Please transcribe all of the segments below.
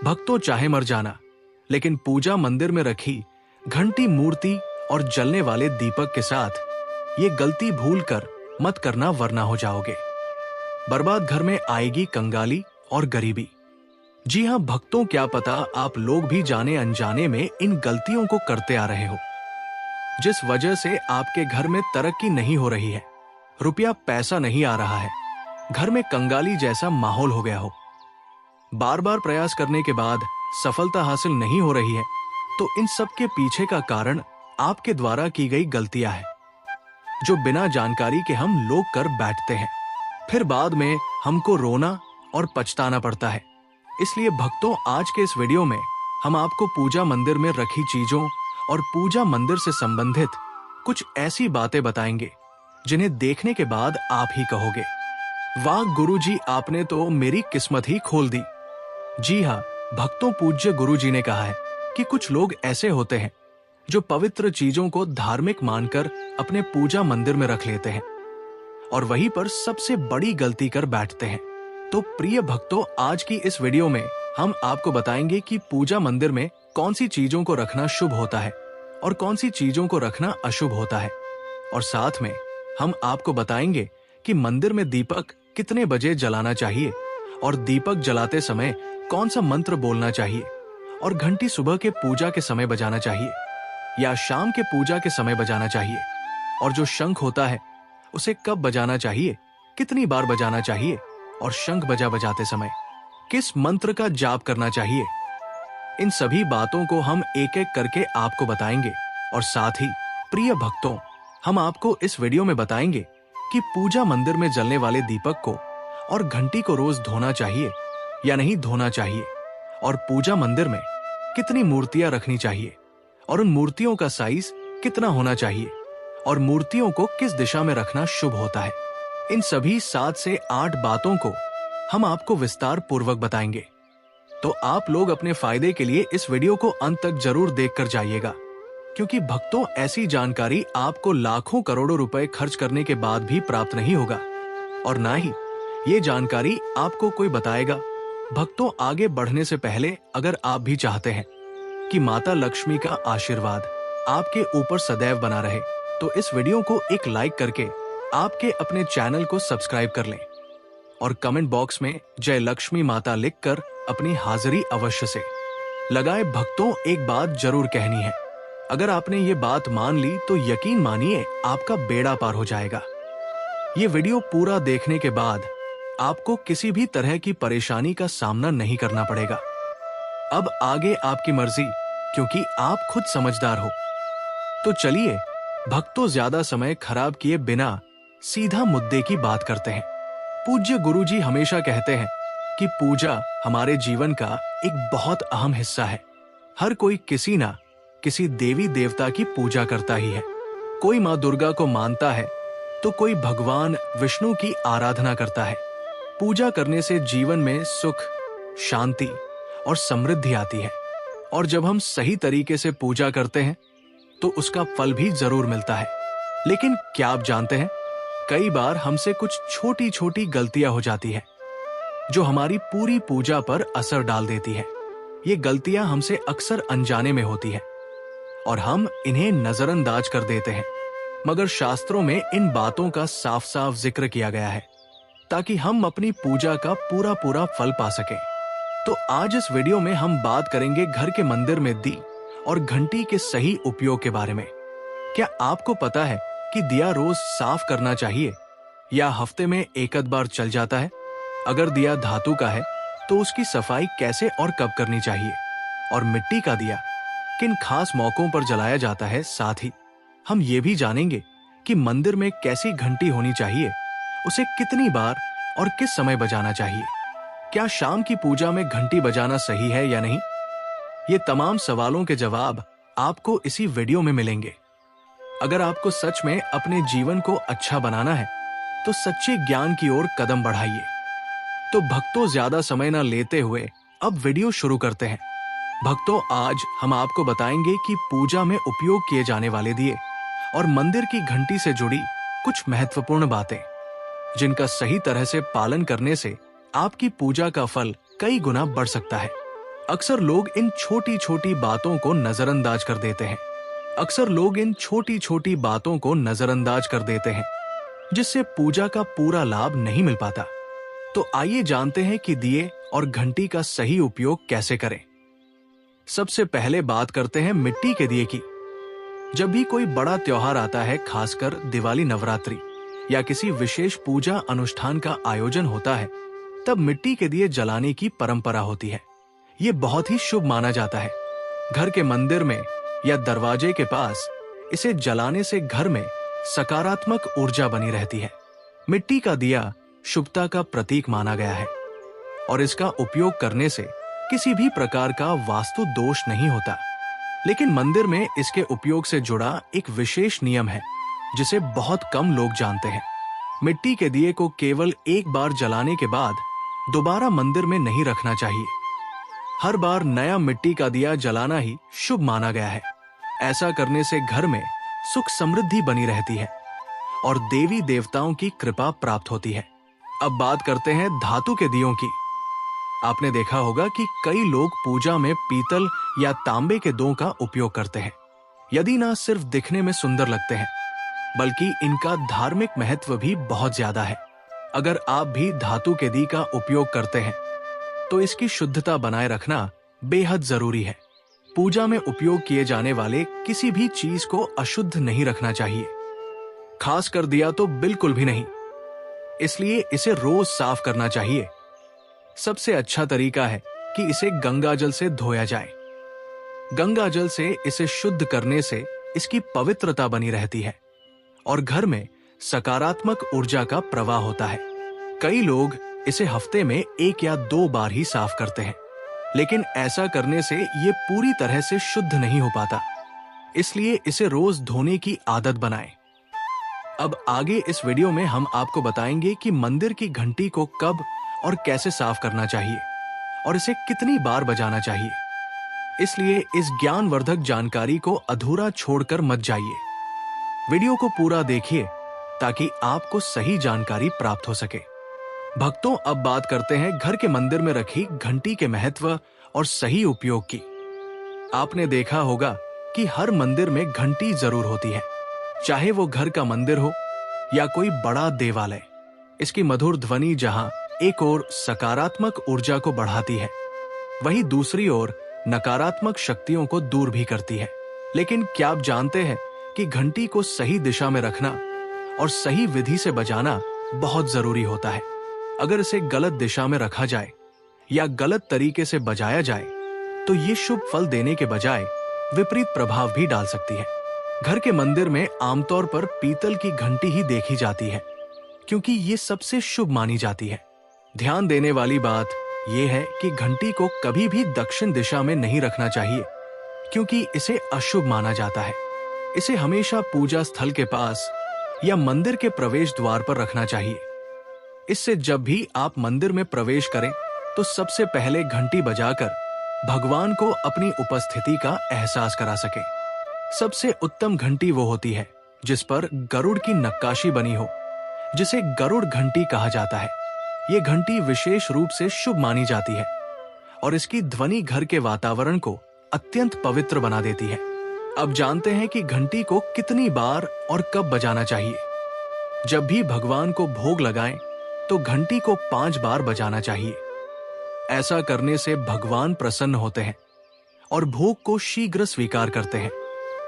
भक्तों चाहे मर जाना, लेकिन पूजा मंदिर में रखी घंटी, मूर्ति और जलने वाले दीपक के साथ ये गलती भूल कर मत करना, वरना हो जाओगे बर्बाद। घर में आएगी कंगाली और गरीबी। जी हां भक्तों, क्या पता आप लोग भी जाने अनजाने में इन गलतियों को करते आ रहे हो, जिस वजह से आपके घर में तरक्की नहीं हो रही है, रुपया पैसा नहीं आ रहा है, घर में कंगाली जैसा माहौल हो गया हो। बार बार प्रयास करने के बाद सफलता हासिल नहीं हो रही है, तो इन सब के पीछे का कारण आपके द्वारा की गई गलतियां हैं, जो बिना जानकारी के हम लोग कर बैठते हैं। फिर बाद में हमको रोना और पछताना पड़ता है। इसलिए भक्तों, आज के इस वीडियो में हम आपको पूजा मंदिर में रखी चीजों और पूजा मंदिर से संबंधित कुछ ऐसी बातें बताएंगे जिन्हें देखने के बाद आप ही कहोगे, वाह गुरुजी, आपने तो मेरी किस्मत ही खोल दी। जी हाँ भक्तों, पूज्य गुरुजी ने कहा है कि कुछ लोग ऐसे होते हैं जो पवित्र चीजों को धार्मिक मानकर अपने पूजा मंदिर में रख लेते हैं और वहीं पर सबसे बड़ी गलती कर बैठते हैं। तो प्रिय भक्तों, आज की इस वीडियो में हम आपको बताएंगे कि पूजा मंदिर में कौन सी चीजों को रखना शुभ होता है और कौन सी चीजों को रखना अशुभ होता है, और साथ में हम आपको बताएंगे कि मंदिर में दीपक कितने बजे जलाना चाहिए और दीपक जलाते समय कौन सा मंत्र बोलना चाहिए, और घंटी सुबह के पूजा के समय बजाना चाहिए या शाम के पूजा के समय बजाना चाहिए, और जो शंख होता है उसे कब बजाना चाहिए, कितनी बार बजाना चाहिए, और शंख बजाते समय किस मंत्र का जाप करना चाहिए। इन सभी बातों को हम एक एक करके आपको बताएंगे, और साथ ही प्रिय भक्तों, हम आपको इस वीडियो में बताएंगे कि पूजा मंदिर में जलने वाले दीपक को और घंटी को रोज धोना चाहिए या नहीं धोना चाहिए, और पूजा मंदिर में कितनी मूर्तियां रखनी चाहिए और उन मूर्तियों का साइज कितना होना चाहिए, और मूर्तियों को किस दिशा में रखना शुभ होता है। इन सभी 7 से 8 बातों को हम आपको विस्तार पूर्वक बताएंगे। तो आप लोग अपने फायदे के लिए इस वीडियो को अंत तक जरूर देखकर जाइएगा, क्योंकि भक्तों, ऐसी जानकारी आपको लाखों करोड़ों रुपए खर्च करने के बाद भी प्राप्त नहीं होगा, और ना ही ये जानकारी आपको कोई बताएगा। भक्तों, आगे बढ़ने से पहले अगर आप भी चाहते हैं कि माता लक्ष्मी का आशीर्वाद आपके ऊपर सदैव बना रहे, तो इस वीडियो को एक लाइक करके आपके अपने चैनल को सब्सक्राइब कर लें और कमेंट बॉक्स में जय लक्ष्मी माता लिखकर अपनी हाजिरी अवश्य से लगाए। भक्तों, एक बात जरूर कहनी है, अगर आपने ये बात मान ली तो यकीन मानिए आपका बेड़ा पार हो जाएगा। ये वीडियो पूरा देखने के बाद आपको किसी भी तरह की परेशानी का सामना नहीं करना पड़ेगा। अब आगे आपकी मर्जी, क्योंकि आप खुद समझदार हो। तो चलिए भक्तों, ज्यादा समय खराब किए बिना सीधा मुद्दे की बात करते हैं। पूज्य गुरुजी हमेशा कहते हैं कि पूजा हमारे जीवन का एक बहुत अहम हिस्सा है। हर कोई किसी ना किसी देवी देवता की पूजा करता ही है। कोई माँ दुर्गा को मानता है तो कोई भगवान विष्णु की आराधना करता है। पूजा करने से जीवन में सुख, शांति और समृद्धि आती है, और जब हम सही तरीके से पूजा करते हैं तो उसका फल भी जरूर मिलता है। लेकिन क्या आप जानते हैं, कई बार हमसे कुछ छोटी छोटी गलतियां हो जाती है जो हमारी पूरी पूजा पर असर डाल देती है। ये गलतियां हमसे अक्सर अनजाने में होती है और हम इन्हें नजरअंदाज कर देते हैं, मगर शास्त्रों में इन बातों का साफ साफ जिक्र किया गया है ताकि हम अपनी पूजा का पूरा पूरा फल पा सकें। तो आज इस वीडियो में हम बात करेंगे घर के मंदिर में दी और घंटी के सही उपयोग के बारे में। क्या आपको पता है कि दिया रोज साफ करना चाहिए या हफ्ते में एक आध बार चल जाता है? अगर दिया धातु का है तो उसकी सफाई कैसे और कब करनी चाहिए, और मिट्टी का दिया किन खास मौकों पर जलाया जाता है। साथ ही हम ये भी जानेंगे कि मंदिर में कैसी घंटी होनी चाहिए, उसे कितनी बार और किस समय बजाना चाहिए, क्या शाम की पूजा में घंटी बजाना सही है या नहीं। ये तमाम सवालों के जवाब आपको इसी वीडियो में मिलेंगे। अगर आपको सच में अपने जीवन को अच्छा बनाना है तो सच्चे ज्ञान की ओर कदम बढ़ाइए। तो भक्तों, ज्यादा समय न लेते हुए अब वीडियो शुरू करते हैं। भक्तों, आज हम आपको बताएंगे कि पूजा में उपयोग किए जाने वाले दिए और मंदिर की घंटी से जुड़ी कुछ महत्वपूर्ण बातें, जिनका सही तरह से पालन करने से आपकी पूजा का फल कई गुना बढ़ सकता है। अक्सर लोग इन छोटी छोटी बातों को नजरअंदाज कर देते हैं। जिससे पूजा का पूरा लाभ नहीं मिल पाता। तो आइए जानते हैं कि दिए और घंटी का सही उपयोग कैसे करें। सबसे पहले बात करते हैं मिट्टी के दिए की। जब भी कोई बड़ा त्योहार आता है, खासकर दिवाली, नवरात्रि या किसी विशेष पूजा अनुष्ठान का आयोजन होता है, तब मिट्टी के दिए जलाने की परंपरा होती है। ये बहुत ही शुभ माना जाता है। घर के मंदिर में या दरवाजे के पास इसे जलाने से घर में सकारात्मक ऊर्जा बनी रहती है। मिट्टी का दिया शुभता का प्रतीक माना गया है और इसका उपयोग करने से किसी भी प्रकार का वास्तु दोष नहीं होता। लेकिन मंदिर में इसके उपयोग से जुड़ा एक विशेष नियम है जिसे बहुत कम लोग जानते हैं। मिट्टी के दिए को केवल एक बार जलाने के बाद दोबारा मंदिर में नहीं रखना चाहिए। हर बार नया मिट्टी का दिया जलाना ही शुभ माना गया है। ऐसा करने से घर में सुख समृद्धि बनी रहती है और देवी देवताओं की कृपा प्राप्त होती है। अब बात करते हैं धातु के दियों की। आपने देखा होगा कि कई लोग पूजा में पीतल या तांबे के दो का उपयोग करते हैं। यदि ना सिर्फ दिखने में सुंदर लगते हैं, बल्कि इनका धार्मिक महत्व भी बहुत ज्यादा है। अगर आप भी धातु के दी का उपयोग करते हैं, तो इसकी शुद्धता बनाए रखना बेहद जरूरी है। पूजा में उपयोग किए जाने वाले किसी भी चीज को अशुद्ध नहीं रखना चाहिए, खास कर दिया तो बिल्कुल भी नहीं। इसलिए इसे रोज साफ करना चाहिए। सबसे अच्छा तरीका है कि इसे गंगा जल से धोया जाए। गंगा जल से इसे शुद्ध करने से इसकी पवित्रता बनी रहती है और घर में सकारात्मक ऊर्जा का प्रवाह होता है। कई लोग इसे हफ्ते में 1 या 2 बार ही साफ करते हैं, लेकिन ऐसा करने से ये पूरी तरह से शुद्ध नहीं हो पाता। इसलिए इसे रोज धोने की आदत बनाएं। अब आगे इस वीडियो में हम आपको बताएंगे कि मंदिर की घंटी को कब और कैसे साफ करना चाहिए और इसे कितनी बार बजाना चाहिए। इसलिए इस ज्ञानवर्धक जानकारी को अधूरा छोड़कर मत जाइए। वीडियो को पूरा देखिए ताकि आपको सही जानकारी प्राप्त हो सके। भक्तों, अब बात करते हैं घर के मंदिर में रखी घंटी के महत्व और सही उपयोग की। आपने देखा होगा कि हर मंदिर में घंटी जरूर होती है, चाहे वो घर का मंदिर हो या कोई बड़ा देवालय। इसकी मधुर ध्वनि जहां एक ओर सकारात्मक ऊर्जा को बढ़ाती है, वहीं दूसरी ओर नकारात्मक शक्तियों को दूर भी करती है। लेकिन क्या आप जानते हैं कि घंटी को सही दिशा में रखना और सही विधि से बजाना बहुत जरूरी होता है। अगर इसे गलत दिशा में रखा जाए या गलत तरीके से बजाया जाए, तो ये शुभ फल देने के बजाय विपरीत प्रभाव भी डाल सकती है। घर के मंदिर में आमतौर पर पीतल की घंटी ही देखी जाती है, क्योंकि ये सबसे शुभ मानी जाती है। ध्यान देने वाली बात यह है कि घंटी को कभी भी दक्षिण दिशा में नहीं रखना चाहिए, क्योंकि इसे अशुभ माना जाता है। इसे हमेशा पूजा स्थल के पास या मंदिर के प्रवेश द्वार पर रखना चाहिए। इससे जब भी आप मंदिर में प्रवेश करें, तो सबसे पहले घंटी बजाकर भगवान को अपनी उपस्थिति का एहसास करा सके। सबसे उत्तम घंटी वो होती है जिस पर गरुड़ की नक्काशी बनी हो, जिसे गरुड़ घंटी कहा जाता है। ये घंटी विशेष रूप से शुभ मानी जाती है और इसकी ध्वनि घर के वातावरण को अत्यंत पवित्र बना देती है। अब जानते हैं कि घंटी को कितनी बार और कब बजाना चाहिए। जब भी भगवान को भोग लगाएं, तो घंटी को 5 बार बजाना चाहिए। ऐसा करने से भगवान प्रसन्न होते हैं और भोग को शीघ्र स्वीकार करते हैं।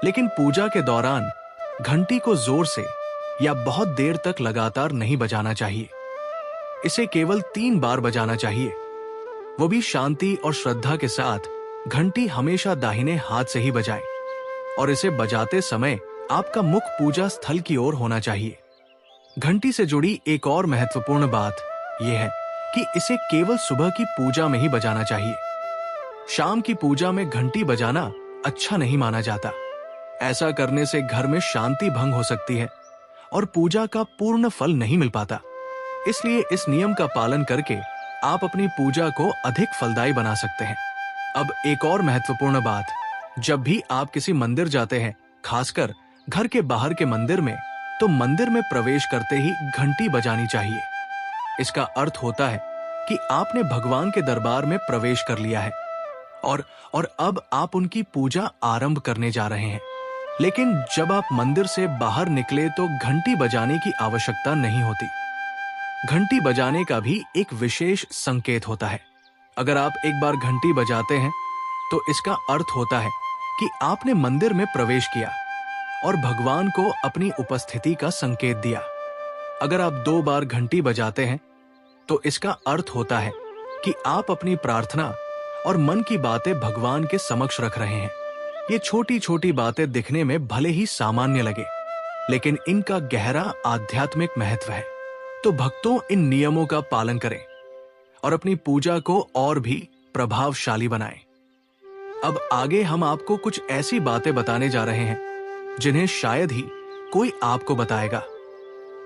लेकिन पूजा के दौरान घंटी को जोर से या बहुत देर तक लगातार नहीं बजाना चाहिए। इसे केवल 3 बार बजाना चाहिए, वो भी शांति और श्रद्धा के साथ। घंटी हमेशा दाहिने हाथ से ही बजाएं और इसे बजाते समय आपका मुख पूजा स्थल की ओर होना चाहिए। घंटी से जुड़ी एक और महत्वपूर्ण बात यह है कि इसे केवल सुबह की पूजा में ही बजाना चाहिए। शाम की पूजा में घंटी बजाना अच्छा नहीं माना जाता। ऐसा करने से घर में शांति भंग हो सकती है और पूजा का पूर्ण फल नहीं मिल पाता। इसलिए इस नियम का पालन करके आप अपनी पूजा को अधिक फलदायी बना सकते हैं। अब एक और महत्वपूर्ण बात, जब भी आप किसी मंदिर जाते हैं, खासकर घर के बाहर के मंदिर में, तो मंदिर में प्रवेश करते ही घंटी बजानी चाहिए। इसका अर्थ होता है कि आपने भगवान के दरबार में प्रवेश कर लिया है और और अब आप उनकी पूजा आरंभ करने जा रहे हैं। लेकिन जब आप मंदिर से बाहर निकले तो घंटी बजाने की आवश्यकता नहीं होती। घंटी बजाने का भी एक विशेष संकेत होता है। अगर आप एक बार घंटी बजाते हैं तो इसका अर्थ होता है कि आपने मंदिर में प्रवेश किया और भगवान को अपनी उपस्थिति का संकेत दिया। अगर आप 2 बार घंटी बजाते हैं तो इसका अर्थ होता है कि आप अपनी प्रार्थना और मन की बातें भगवान के समक्ष रख रहे हैं। ये छोटी छोटी बातें दिखने में भले ही सामान्य लगे, लेकिन इनका गहरा आध्यात्मिक महत्व है। तो भक्तों, इन नियमों का पालन करें और अपनी पूजा को और भी प्रभावशाली बनाएं। अब आगे हम आपको कुछ ऐसी बातें बताने जा रहे हैं जिन्हें शायद ही कोई आपको बताएगा।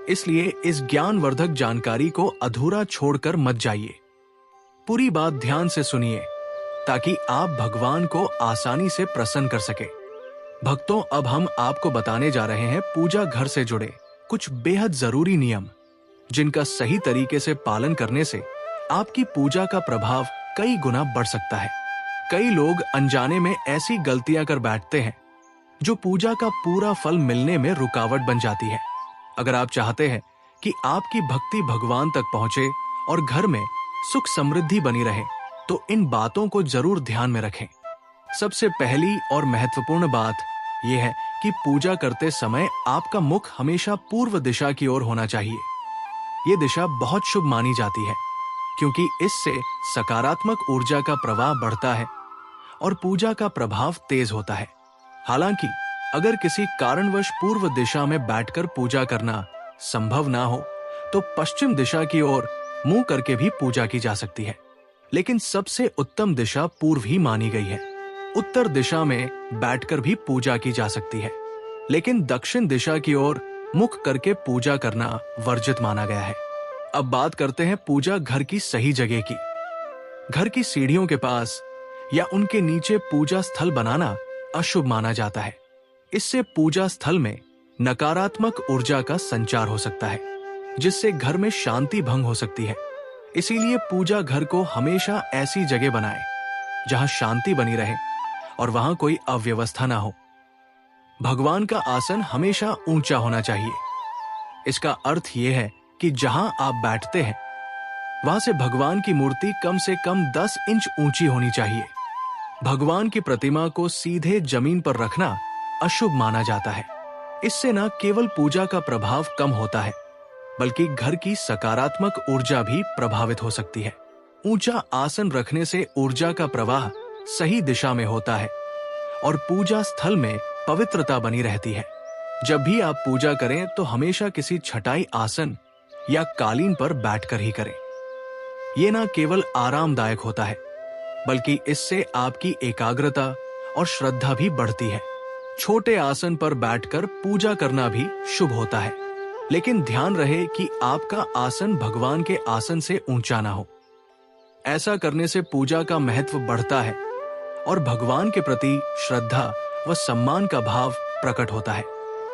इसलिए इस ज्ञानवर्धक जानकारी को अधूरा छोड़कर मत जाइए। पूरी बात ध्यान से सुनिए ताकि आप भगवान को आसानी से प्रसन्न कर सके। भक्तों, अब हम आपको बताने जा रहे हैं पूजा घर से जुड़े कुछ बेहद जरूरी नियम, जिनका सही तरीके से पालन करने से आपकी पूजा का प्रभाव कई गुना बढ़ सकता है। कई लोग अनजाने में ऐसी गलतियां कर बैठते हैं जो पूजा का पूरा फल मिलने में रुकावट बन जाती है। अगर आप चाहते हैं कि आपकी भक्ति भगवान तक पहुंचे और घर में सुख समृद्धि बनी रहे, तो इन बातों को जरूर ध्यान में रखें। सबसे पहली और महत्वपूर्ण बात यह है कि पूजा करते समय आपका मुख हमेशा पूर्व दिशा की ओर होना चाहिए। ये दिशा बहुत शुभ मानी जाती है क्योंकि इससे सकारात्मक ऊर्जा का प्रवाह बढ़ता है और पूजा का प्रभाव तेज होता है। हालांकि अगर किसी कारणवश पूर्व दिशा में बैठकर पूजा करना संभव ना हो तो पश्चिम दिशा की ओर मुंह करके भी पूजा की जा सकती है, लेकिन सबसे उत्तम दिशा पूर्व ही मानी गई है। उत्तर दिशा में बैठकर भी पूजा की जा सकती है, लेकिन दक्षिण दिशा की ओर मुख करके पूजा करना वर्जित माना गया है। अब बात करते हैं पूजा घर की सही जगह की। घर की सीढ़ियों के पास या उनके नीचे पूजा स्थल बनाना अशुभ माना जाता है। इससे पूजा स्थल में नकारात्मक ऊर्जा का संचार हो सकता है, जिससे घर में शांति भंग हो सकती है। इसीलिए पूजा घर को हमेशा ऐसी जगह बनाएं जहां शांति बनी रहे और वहां कोई अव्यवस्था ना हो। भगवान का आसन हमेशा ऊंचा होना चाहिए। इसका अर्थ यह है कि जहां आप बैठते हैं वहां से भगवान की मूर्ति कम से कम 10 इंच ऊंची होनी चाहिए। भगवान की प्रतिमा को सीधे जमीन पर रखना अशुभ माना जाता है। इससे न केवल पूजा का प्रभाव कम होता है, बल्कि घर की सकारात्मक ऊर्जा भी प्रभावित हो सकती है। ऊंचा आसन रखने से ऊर्जा का प्रवाह सही दिशा में होता है और पूजा स्थल में पवित्रता बनी रहती है। जब भी आप पूजा करें तो हमेशा किसी छटाई आसन या कालीन पर बैठकर ही करें। ये न केवल आरामदायक होता है, बल्कि इससे आपकी एकाग्रता और श्रद्धा भी बढ़ती है। छोटे आसन पर बैठकर पूजा करना भी शुभ होता है, लेकिन ध्यान रहे कि आपका आसन भगवान के आसन से ऊंचा ना हो। ऐसा करने से पूजा का महत्व बढ़ता है और भगवान के प्रति श्रद्धा व सम्मान का भाव प्रकट होता है।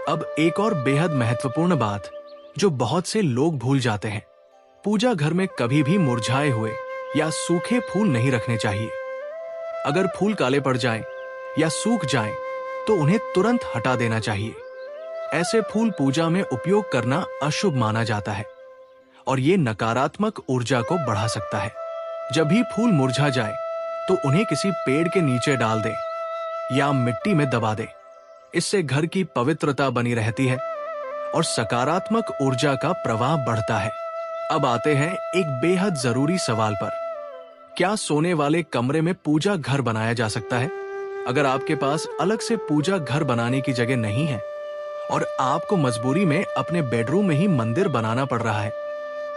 अब एक और बेहद महत्वपूर्ण बात जो बहुत से लोग भूल जाते हैं, पूजा घर में कभी भी मुरझाए हुए या सूखे फूल नहीं रखने चाहिए। अगर फूल काले पड़ जाएं या सूख जाएं, तो उन्हें तुरंत हटा देना चाहिए। ऐसे फूल पूजा में उपयोग करना अशुभ माना जाता है और ये नकारात्मक ऊर्जा को बढ़ा सकता है। जब भी फूल मुरझा जाए तो उन्हें किसी पेड़ के नीचे डाल दे या मिट्टी में दबा दे। इससे घर की पवित्रता बनी रहती है और सकारात्मक ऊर्जा का प्रवाह बढ़ता है। अब आते हैं एक बेहद जरूरी सवाल पर। क्या सोने वाले कमरे में पूजा घर बनाया जा सकता है? अगर आपके पास अलग से पूजा घर बनाने की जगह नहीं है और आपको मजबूरी में अपने बेडरूम में ही मंदिर बनाना पड़ रहा है,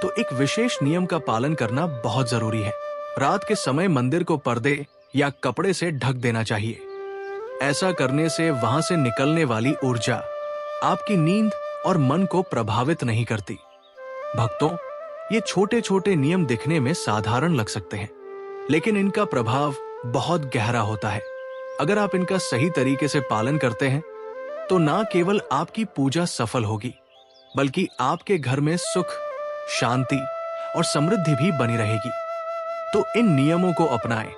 तो एक विशेष नियम का पालन करना बहुत जरूरी है। रात के समय मंदिर को पर्दे या कपड़े से ढक देना चाहिए। ऐसा करने से वहां से निकलने वाली ऊर्जा आपकी नींद और मन को प्रभावित नहीं करती। भक्तों, ये छोटे छोटे नियम दिखने में साधारण लग सकते हैं, लेकिन इनका प्रभाव बहुत गहरा होता है। अगर आप इनका सही तरीके से पालन करते हैं तो ना केवल आपकी पूजा सफल होगी, बल्कि आपके घर में सुख, शांति और समृद्धि भी बनी रहेगी। तो इन नियमों को अपनाएं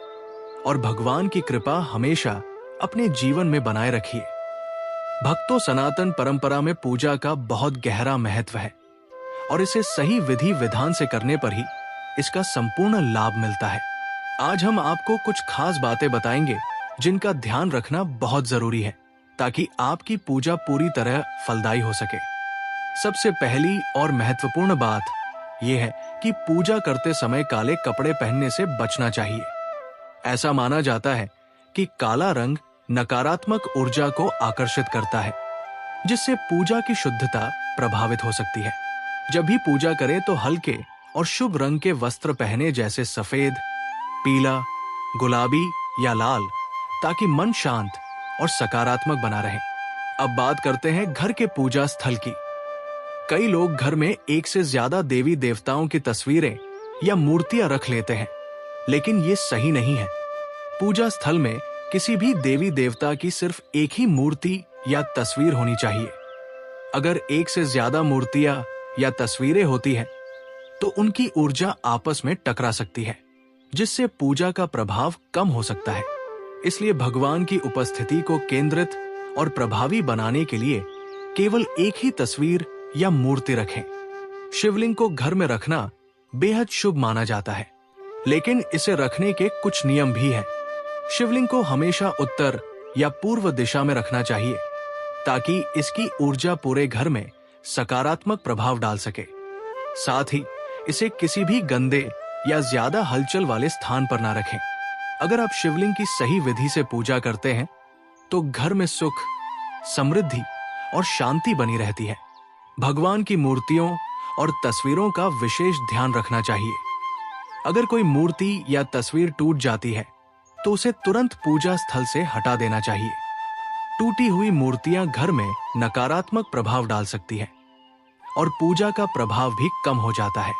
और भगवान की कृपा हमेशा अपने जीवन में बनाए रखिए। भक्तों, सनातन परंपरा में पूजा का बहुत गहरा महत्व है और इसे सही विधि विधान से करने पर ही इसका संपूर्ण लाभ मिलता है। आज हम आपको कुछ खास बातें बताएंगे जिनका ध्यान रखना बहुत जरूरी है ताकि आपकी पूजा पूरी तरह फलदायी हो सके। सबसे पहली और महत्वपूर्ण बात यह है कि पूजा करते समय काले कपड़े पहनने से बचना चाहिए। ऐसा माना जाता है कि काला रंग नकारात्मक ऊर्जा को आकर्षित करता है, जिससे पूजा की शुद्धता प्रभावित हो सकती है। जब भी पूजा करें तो हल्के और शुभ रंग के वस्त्र पहने, जैसे सफेद, पीला, गुलाबी या लाल, ताकि मन शांत और सकारात्मक बना रहे। अब बात करते हैं घर के पूजा स्थल की। कई लोग घर में एक से ज्यादा देवी देवताओं की तस्वीरें या मूर्तियां रख लेते हैं, लेकिन ये सही नहीं है। पूजा स्थल में किसी भी देवी देवता की सिर्फ एक ही मूर्ति या तस्वीर होनी चाहिए। अगर एक से ज्यादा मूर्तियां या तस्वीरें होती हैं, तो उनकी ऊर्जा आपस में टकरा सकती है, जिससे पूजा का प्रभाव कम हो सकता है। इसलिए भगवान की उपस्थिति को केंद्रित और प्रभावी बनाने के लिए केवल एक ही तस्वीर या मूर्ति रखें। शिवलिंग को घर में रखना बेहद शुभ माना जाता है, लेकिन इसे रखने के कुछ नियम भी हैं। शिवलिंग को हमेशा उत्तर या पूर्व दिशा में रखना चाहिए, ताकि इसकी ऊर्जा पूरे घर में सकारात्मक प्रभाव डाल सके। साथ ही इसे किसी भी गंदे या ज्यादा हलचल वाले स्थान पर ना रखें। अगर आप शिवलिंग की सही विधि से पूजा करते हैं, तो घर में सुख, समृद्धि और शांति बनी रहती है। भगवान की मूर्तियों और तस्वीरों का विशेष ध्यान रखना चाहिए। अगर कोई मूर्ति या तस्वीर टूट जाती है, तो उसे तुरंत पूजा स्थल से हटा देना चाहिए। टूटी हुई मूर्तियां घर में नकारात्मक प्रभाव डाल सकती हैं और पूजा का प्रभाव भी कम हो जाता है।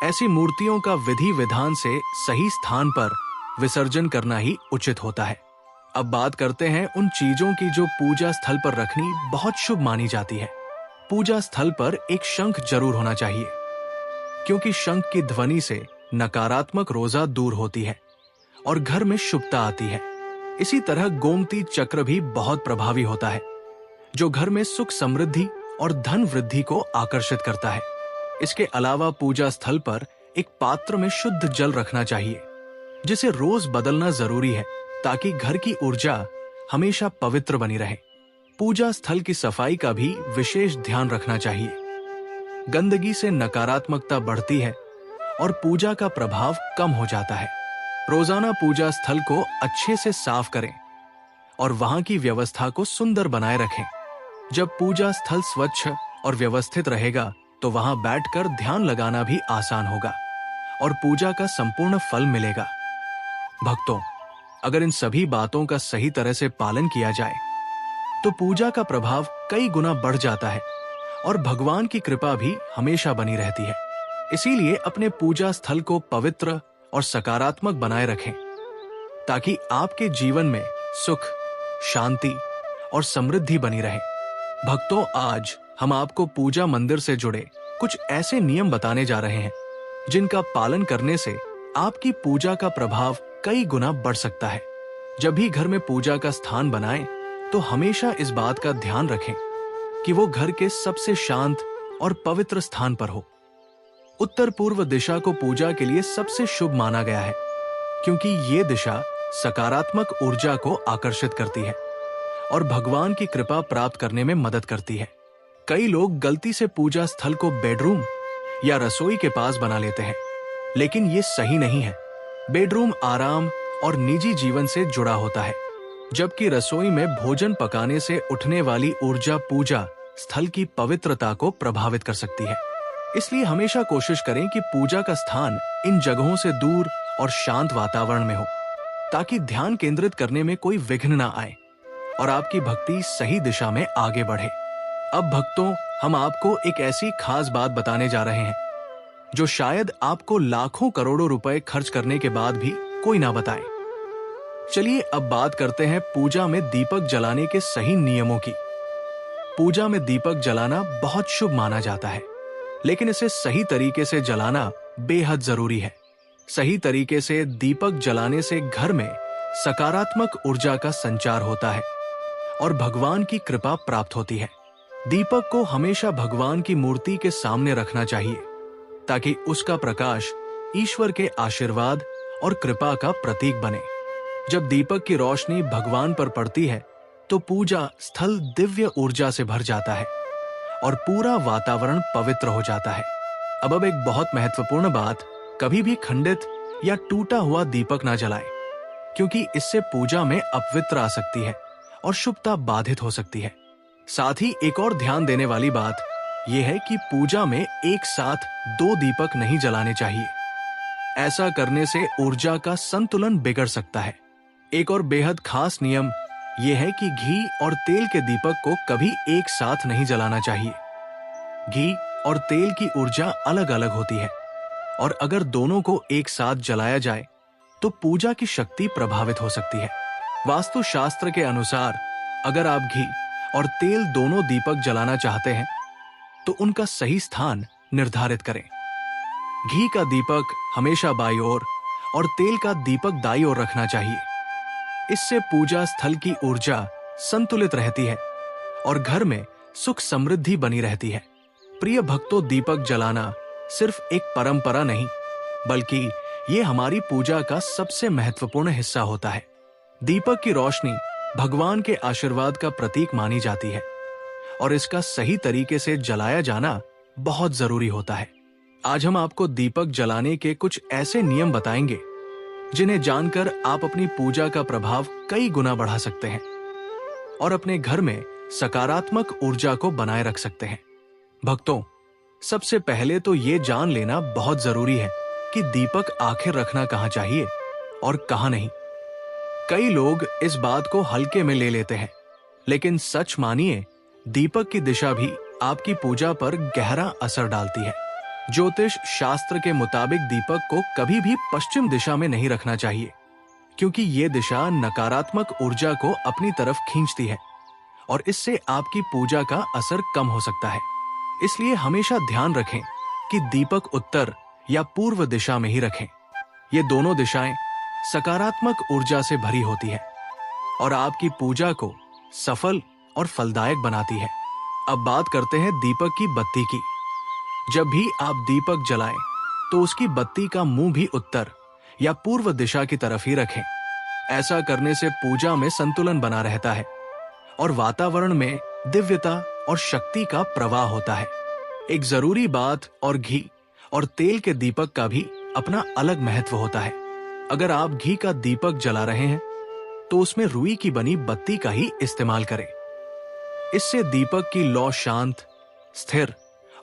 ऐसी मूर्तियों का विधि विधान से सही स्थान पर विसर्जन करना ही उचित होता है। अब बात करते हैं उन चीजों की जो पूजा स्थल पर रखनी बहुत शुभ मानी जाती है। पूजा स्थल पर एक शंख जरूर होना चाहिए, क्योंकि शंख की ध्वनि से नकारात्मक रोजा दूर होती है और घर में शुभता आती है। इसी तरह गोमती चक्र भी बहुत प्रभावी होता है, जो घर में सुख, समृद्धि और धन वृद्धि को आकर्षित करता है। इसके अलावा पूजा स्थल पर एक पात्र में शुद्ध जल रखना चाहिए, जिसे रोज बदलना जरूरी है, ताकि घर की ऊर्जा हमेशा पवित्र बनी रहे। पूजा स्थल की सफाई का भी विशेष ध्यान रखना चाहिए। गंदगी से नकारात्मकता बढ़ती है और पूजा का प्रभाव कम हो जाता है। रोजाना पूजा स्थल को अच्छे से साफ करें और वहां की व्यवस्था को सुंदर बनाए रखें। जब पूजा स्थल स्वच्छ और व्यवस्थित रहेगा, तो वहां बैठकर ध्यान लगाना भी आसान होगा और पूजा का संपूर्ण फल मिलेगा। भक्तों, अगर इन सभी बातों का सही तरह से पालन किया जाए, तो पूजा का प्रभाव कई गुना बढ़ जाता है और भगवान की कृपा भी हमेशा बनी रहती है। इसीलिए अपने पूजा स्थल को पवित्र और सकारात्मक बनाए रखें, ताकि आपके जीवन में सुख, शांति और समृद्धि बनी रहे। भक्तों, आज हम आपको पूजा मंदिर से जुड़े कुछ ऐसे नियम बताने जा रहे हैं, जिनका पालन करने से आपकी पूजा का प्रभाव कई गुना बढ़ सकता है। जब भी घर में पूजा का स्थान बनाएं, तो हमेशा इस बात का ध्यान रखें कि वो घर के सबसे शांत और पवित्र स्थान पर हो। उत्तर पूर्व दिशा को पूजा के लिए सबसे शुभ माना गया है, क्योंकि ये दिशा सकारात्मक ऊर्जा को आकर्षित करती है और भगवान की कृपा प्राप्त करने में मदद करती है। कई लोग गलती से पूजा स्थल को बेडरूम या रसोई के पास बना लेते हैं, लेकिन ये सही नहीं है। बेडरूम आराम और निजी जीवन से जुड़ा होता है, जबकि रसोई में भोजन पकाने से उठने वाली ऊर्जा पूजा स्थल की पवित्रता को प्रभावित कर सकती है। इसलिए हमेशा कोशिश करें कि पूजा का स्थान इन जगहों से दूर और शांत वातावरण में हो, ताकि ध्यान केंद्रित करने में कोई विघ्न ना आए और आपकी भक्ति सही दिशा में आगे बढ़े। अब भक्तों, हम आपको एक ऐसी खास बात बताने जा रहे हैं, जो शायद आपको लाखों करोड़ों रुपए खर्च करने के बाद भी कोई ना बताए। चलिए अब बात करते हैं पूजा में दीपक जलाने के सही नियमों की। पूजा में दीपक जलाना बहुत शुभ माना जाता है, लेकिन इसे सही तरीके से जलाना बेहद जरूरी है। सही तरीके से दीपक जलाने से घर में सकारात्मक ऊर्जा का संचार होता है और भगवान की कृपा प्राप्त होती है। दीपक को हमेशा भगवान की मूर्ति के सामने रखना चाहिए ताकि उसका प्रकाश ईश्वर के आशीर्वाद और कृपा का प्रतीक बने। जब दीपक की रोशनी भगवान पर पड़ती है तो पूजा स्थल दिव्य ऊर्जा से भर जाता है और पूरा वातावरण पवित्र हो जाता है। अब एक बहुत महत्वपूर्ण बात, कभी भी खंडित या टूटा हुआ दीपक ना जलाएं, क्योंकि इससे पूजा में अपवित्र आ सकती है और शुभता बाधित हो सकती है। साथ ही एक और ध्यान देने वाली बात यह है कि पूजा में एक साथ 2 दीपक नहीं जलाने चाहिए। ऐसा करने से ऊर्जा का संतुलन बिगड़ सकता है। एक और बेहद खास नियम यह है कि घी और तेल के दीपक को कभी एक साथ नहीं जलाना चाहिए। घी और तेल की ऊर्जा अलग अलग होती है और अगर दोनों को एक साथ जलाया जाए तो पूजा की शक्ति प्रभावित हो सकती है। वास्तु शास्त्र के अनुसार अगर आप घी और तेल दोनों दीपक जलाना चाहते हैं तो उनका सही स्थान निर्धारित करें। घी का दीपक हमेशा बाईं ओर और तेल का दीपक दाईं ओर रखना चाहिए। इससे पूजा स्थल की ऊर्जा संतुलित रहती है और घर में सुख समृद्धि बनी रहती है। प्रिय भक्तों, दीपक जलाना सिर्फ एक परंपरा नहीं, बल्कि ये हमारी पूजा का सबसे महत्वपूर्ण हिस्सा होता है। दीपक की रोशनी भगवान के आशीर्वाद का प्रतीक मानी जाती है और इसका सही तरीके से जलाया जाना बहुत जरूरी होता है। आज हम आपको दीपक जलाने के कुछ ऐसे नियम बताएंगे जिन्हें जानकर आप अपनी पूजा का प्रभाव कई गुना बढ़ा सकते हैं और अपने घर में सकारात्मक ऊर्जा को बनाए रख सकते हैं। भक्तों, सबसे पहले तो ये जान लेना बहुत जरूरी है कि दीपक आखिर रखना कहाँ चाहिए और कहाँ नहीं। कई लोग इस बात को हल्के में ले लेते हैं, लेकिन सच मानिए, दीपक की दिशा भी आपकी पूजा पर गहरा असर डालती है। ज्योतिष शास्त्र के मुताबिक दीपक को कभी भी पश्चिम दिशा में नहीं रखना चाहिए, क्योंकि ये दिशा नकारात्मक ऊर्जा को अपनी तरफ खींचती है और इससे आपकी पूजा का असर कम हो सकता है। इसलिए हमेशा ध्यान रखें कि दीपक उत्तर या पूर्व दिशा में ही रखें। ये दोनों दिशाएं सकारात्मक ऊर्जा से भरी होती है और आपकी पूजा को सफल और फलदायक बनाती है। अब बात करते हैं दीपक की बत्ती की। जब भी आप दीपक जलाएं तो उसकी बत्ती का मुंह भी उत्तर या पूर्व दिशा की तरफ ही रखें। ऐसा करने से पूजा में संतुलन बना रहता है और वातावरण में दिव्यता और शक्ति का प्रवाह होता है। एक जरूरी बात, और घी और तेल के दीपक का भी अपना अलग महत्व होता है। अगर आप घी का दीपक जला रहे हैं तो उसमें रुई की बनी बत्ती का ही इस्तेमाल करें। इससे दीपक की लौ शांत, स्थिर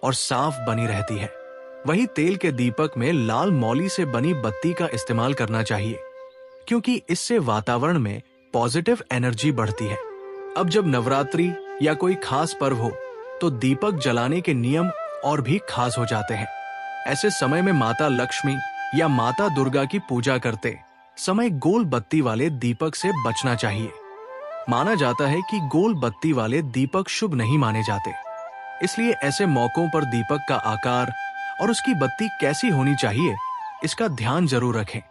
और साफ बनी रहती है। वही तेल के दीपक में लाल मौली से बनी बत्ती का इस्तेमाल करना चाहिए, क्योंकि इससे वातावरण में पॉजिटिव एनर्जी बढ़ती है। अब जब नवरात्रि या कोई खास पर्व हो तो दीपक जलाने के नियम और भी खास हो जाते हैं। ऐसे समय में माता लक्ष्मी या माता दुर्गा की पूजा करते समय गोल बत्ती वाले दीपक से बचना चाहिए। माना जाता है कि गोल बत्ती वाले दीपक शुभ नहीं माने जाते, इसलिए ऐसे मौकों पर दीपक का आकार और उसकी बत्ती कैसी होनी चाहिए इसका ध्यान जरूर रखें,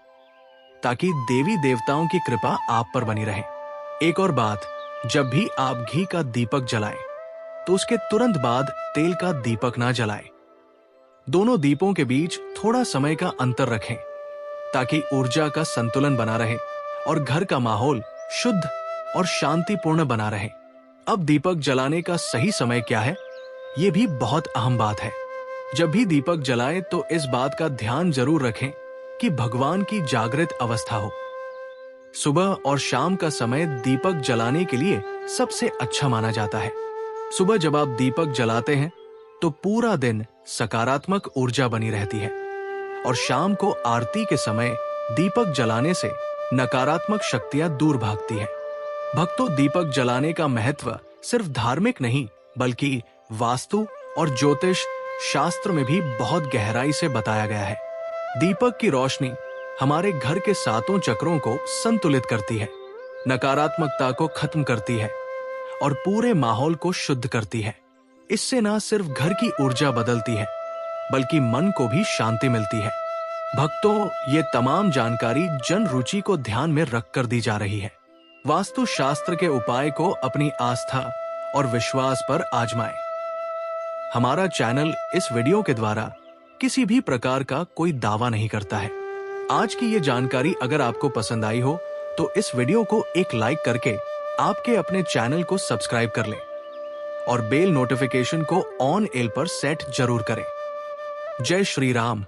ताकि देवी देवताओं की कृपा आप पर बनी रहे। एक और बात, जब भी आप घी का दीपक जलाएं तो उसके तुरंत बाद तेल का दीपक ना जलाएं। दोनों दीपों के बीच थोड़ा समय का अंतर रखें ताकि ऊर्जा का संतुलन बना रहे और घर का माहौल शुद्ध और शांतिपूर्ण बना रहे। अब दीपक जलाने का सही समय क्या है, ये भी बहुत अहम बात है। जब भी दीपक जलाएं तो इस बात का ध्यान जरूर रखें कि भगवान की जागृत अवस्था हो। सुबह और शाम का समय दीपक जलाने के लिए सबसे अच्छा माना जाता है। सुबह जब आप दीपक जलाते हैं तो पूरा दिन सकारात्मक ऊर्जा बनी रहती है और शाम को आरती के समय दीपक जलाने से नकारात्मक शक्तियां दूर भागती हैं। भक्तों, दीपक जलाने का महत्व सिर्फ धार्मिक नहीं, बल्कि वास्तु और ज्योतिष शास्त्र में भी बहुत गहराई से बताया गया है। दीपक की रोशनी हमारे घर के 7 चक्रों को संतुलित करती है, नकारात्मकता को खत्म करती है और पूरे माहौल को शुद्ध करती है। इससे न सिर्फ घर की ऊर्जा बदलती है, बल्कि मन को भी शांति मिलती है। भक्तों, ये तमाम जानकारी जन रुचि को ध्यान में रखकर दी जा रही है। वास्तु शास्त्र के उपाय को अपनी आस्था और विश्वास पर आजमाएं। हमारा चैनल इस वीडियो के द्वारा किसी भी प्रकार का कोई दावा नहीं करता है। आज की ये जानकारी अगर आपको पसंद आई हो तो इस वीडियो को एक लाइक करके आपके अपने चैनल को सब्सक्राइब कर लें और बेल नोटिफिकेशन को ऑन एल पर सेट जरूर करें। जय श्री राम।